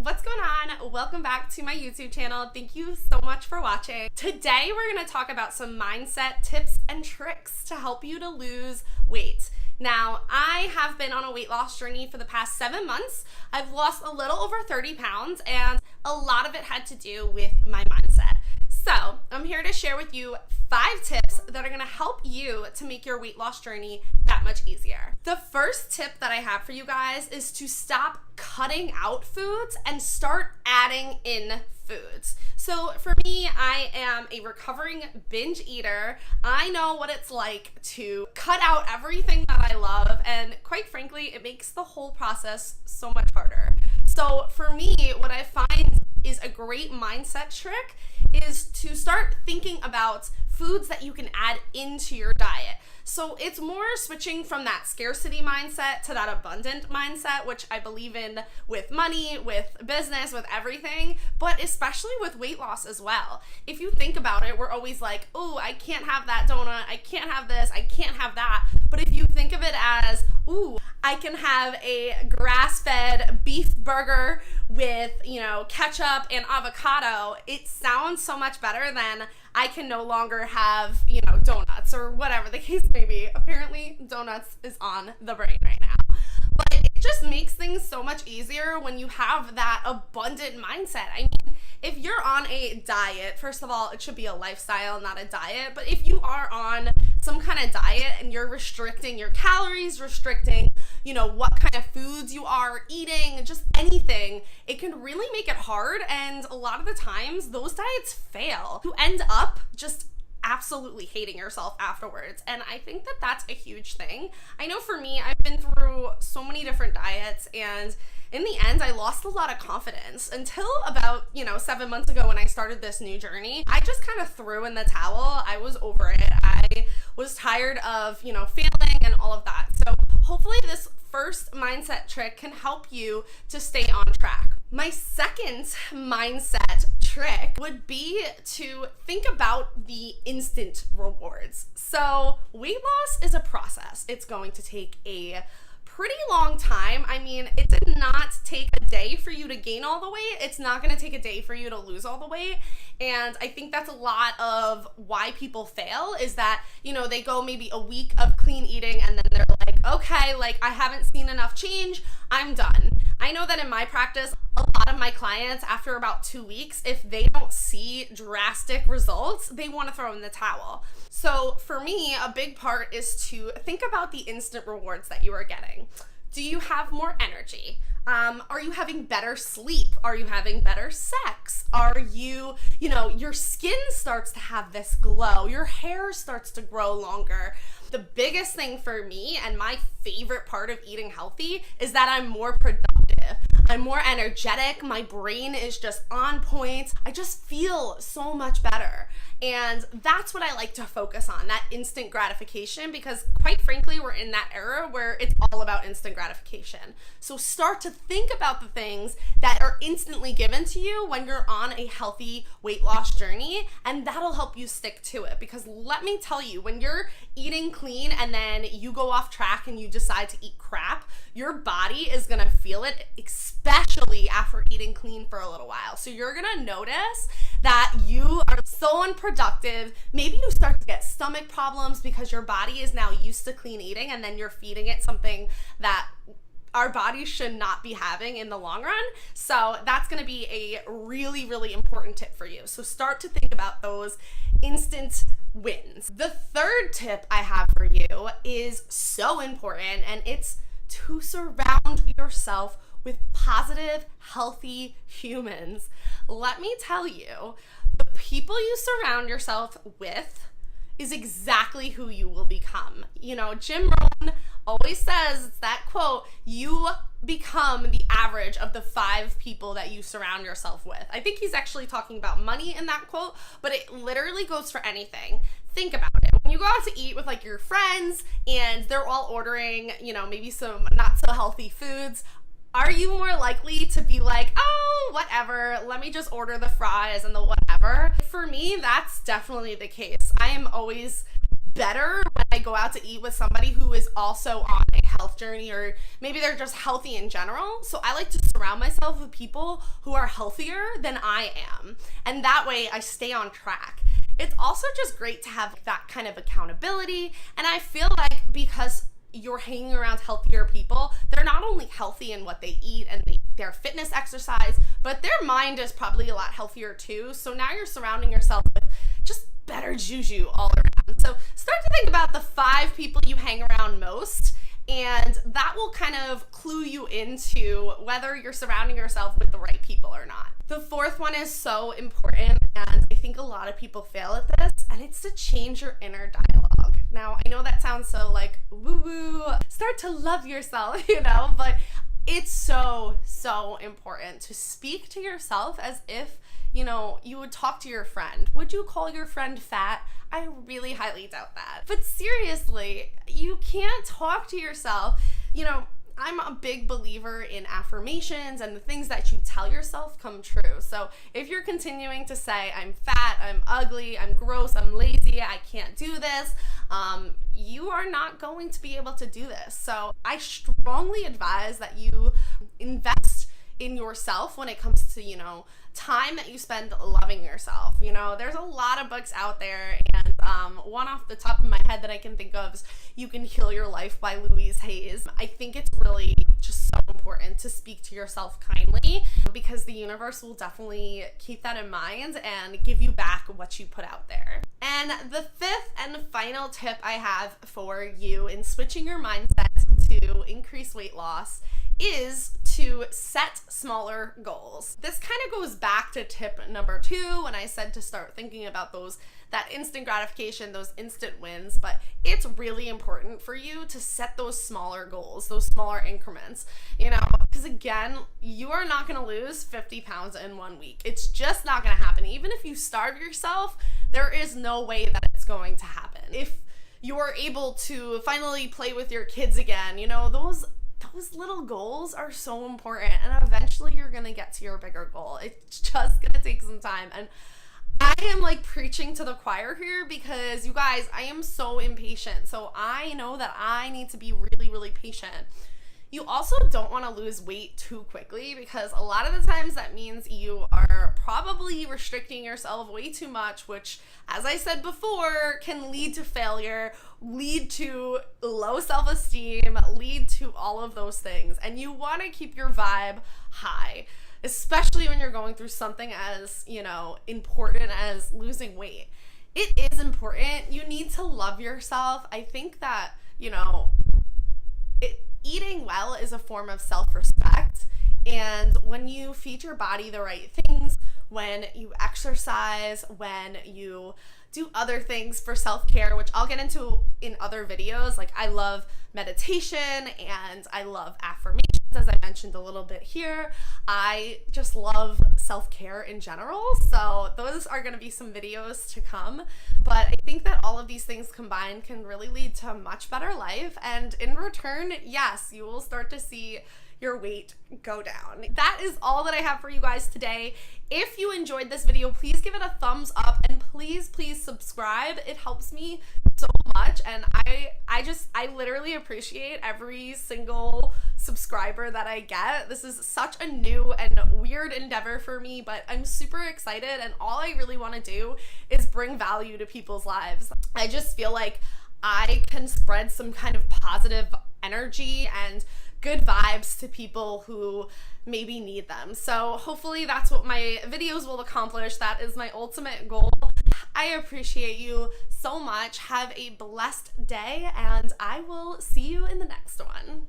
what's going on? Welcome back to my YouTube channel. Thank you so much for watching. Today we're going to talk about some mindset tips and tricks to help you to lose weight. Now, I have been on a weight loss journey for the past 7 months. I've lost a little over 30 pounds, and a lot of it had to do with my mindset. So, I'm here to share with you 5 tips that are going to help you to make your weight loss journey that much easier. The first tip that I have for you guys is to stop cutting out foods and start adding in foods. So for me, I am a recovering binge eater. I know what it's like to cut out everything that I love, and quite frankly, it makes the whole process so much harder. So for me, what I find is a great mindset trick is to start thinking about foods that you can add into your diet. So it's more switching from that scarcity mindset to that abundant mindset, which I believe in with money, with business, with everything, but especially with weight loss as well. If you think about it, we're always like, oh, I can't have that donut, I can't have this, I can't have that. But if you think of it as, ooh, I can have a grass-fed beef burger with, ketchup and avocado, it sounds so much better than I can no longer have, donuts or whatever the case may be. Apparently, donuts is on the brain right now. But it just makes things so much easier when you have that abundant mindset. I mean, if you're on a diet, first of all, it should be a lifestyle, not a diet. But if you are on some kind of diet and you're restricting your calories, restricting, what kind of foods you are eating, just anything, it can really make it hard. And a lot of the times, those diets fail. You end up just absolutely hating yourself afterwards. And I think that that's a huge thing. I know for me, I've been through so many different diets, and in the end, I lost a lot of confidence until about, 7 months ago when I started this new journey. I just kind of threw in the towel. I was over it. I was tired of, failing and all of that. So hopefully this first mindset trick can help you to stay on track. My second mindset trick would be to think about the instant rewards. So weight loss is a process. It's going to take a pretty long time. I mean, it did not take a day for you to gain all the weight. It's not going to take a day for you to lose all the weight. And I think that's a lot of why people fail is that, they go maybe a week of clean eating and then they're like, okay, I haven't seen enough change, I'm done. I know that in my practice, a lot of my clients, after about 2 weeks, if they don't see drastic results, they want to throw in the towel. So for me, a big part is to think about the instant rewards that you are getting. Do you have more energy? Are you having better sleep? Are you having better sex? Are you, your skin starts to have this glow. Your hair starts to grow longer. The biggest thing for me and my favorite part of eating healthy is that I'm more productive. I'm more energetic. My brain is just on point. I just feel so much better. And that's what I like to focus on, that instant gratification, because quite frankly, we're in that era where it's all about instant gratification. So start to think about the things that are instantly given to you when you're on a healthy weight loss journey, and that'll help you stick to it. Because let me tell you, when you're eating clean and then you go off track and you decide to eat crap, your body is gonna feel it, especially after eating clean for a little while. So you're gonna notice that you are so unproductive. Maybe you start to get stomach problems because your body is now used to clean eating, and then you're feeding it something that our body should not be having in the long run. So that's going to be a really, really important tip for you. So start to think about those instant wins. The third tip I have for you is so important, and it's to surround yourself with positive, healthy humans. Let me tell you, the people you surround yourself with is exactly who you will become. Jim Rohn always says, it's that quote, you become the average of the 5 people that you surround yourself with. I think he's actually talking about money in that quote, but it literally goes for anything. Think about it. When you go out to eat with your friends and they're all ordering, maybe some not so healthy foods, are you more likely to be like, oh, whatever, let me just order the fries and the whatever? For me, that's definitely the case. I am always better when I I go out to eat with somebody who is also on a health journey, or maybe they're just healthy in general. So I like to surround myself with people who are healthier than I am. And that way I stay on track. It's also just great to have that kind of accountability. And I feel like because you're hanging around healthier people, they're not only healthy in what they eat and their fitness exercise, but their mind is probably a lot healthier too. So now you're surrounding yourself with just better juju all around. So start to think about the 5 people you hang around most, and that will kind of clue you into whether you're surrounding yourself with the right people or not. The 4th one is so important, and I think a lot of people fail at this, and it's to change your inner dialogue. Now, I know that sounds so like woo-woo, start to love yourself, but it's so important to speak to yourself as if, you would talk to your friend. Would you call your friend fat? I really highly doubt that. But seriously, you can't talk to yourself. I'm a big believer in affirmations, and the things that you tell yourself come true. So if you're continuing to say, I'm fat, I'm ugly, I'm gross, I'm lazy, I can't do this, you are not going to be able to do this. So I strongly advise that you invest in yourself when it comes to, time that you spend loving yourself. There's a lot of books out there, and one off the top of my head that I can think of is You Can Heal Your Life by Louise Hayes. I think it's really just so important to speak to yourself kindly, because the universe will definitely keep that in mind and give you back what you put out there. And the 5th and final tip I have for you in switching your mindset to increase weight loss is to set smaller goals. This kind of goes back to tip number 2 when I said to start thinking about that instant gratification, those instant wins, but it's really important for you to set those smaller goals, those smaller increments, because again, you are not going to lose 50 pounds in 1 week. It's just not going to happen. Even if you starve yourself, there is no way that it's going to happen. If you're able to finally play with your kids again, those little goals are so important, and eventually you're gonna get to your bigger goal. It's just gonna take some time, and I am like preaching to the choir here, because you guys, I am so impatient. So I know that I need to be really, really patient. You also don't want to lose weight too quickly, because a lot of the times that means you are probably restricting yourself way too much, which, as I said before, can lead to failure, lead to low self-esteem, lead to all of those things. And you want to keep your vibe high, especially when you're going through something as, important as losing weight. It is important. You need to love yourself. I think that, eating well is a form of self-respect, and when you feed your body the right things, when you exercise, when you do other things for self-care, which I'll get into in other videos, like I love meditation and I love affirmations, as I mentioned a little bit here. I just love self-care in general, so those are going to be some videos to come, but I think that all of these things combined can really lead to a much better life, and in return, yes, you will start to see your weight go down. That is all that I have for you guys today. If you enjoyed this video, please give it a thumbs up, and please subscribe. It helps me so much, and I literally appreciate every single subscriber that I get. This is such a new and weird endeavor for me, but I'm super excited, and all I really want to do is bring value to people's lives. I just feel like I can spread some kind of positive energy and good vibes to people who maybe need them. So hopefully that's what my videos will accomplish. That is my ultimate goal. I appreciate you so much. Have a blessed day, and I will see you in the next one.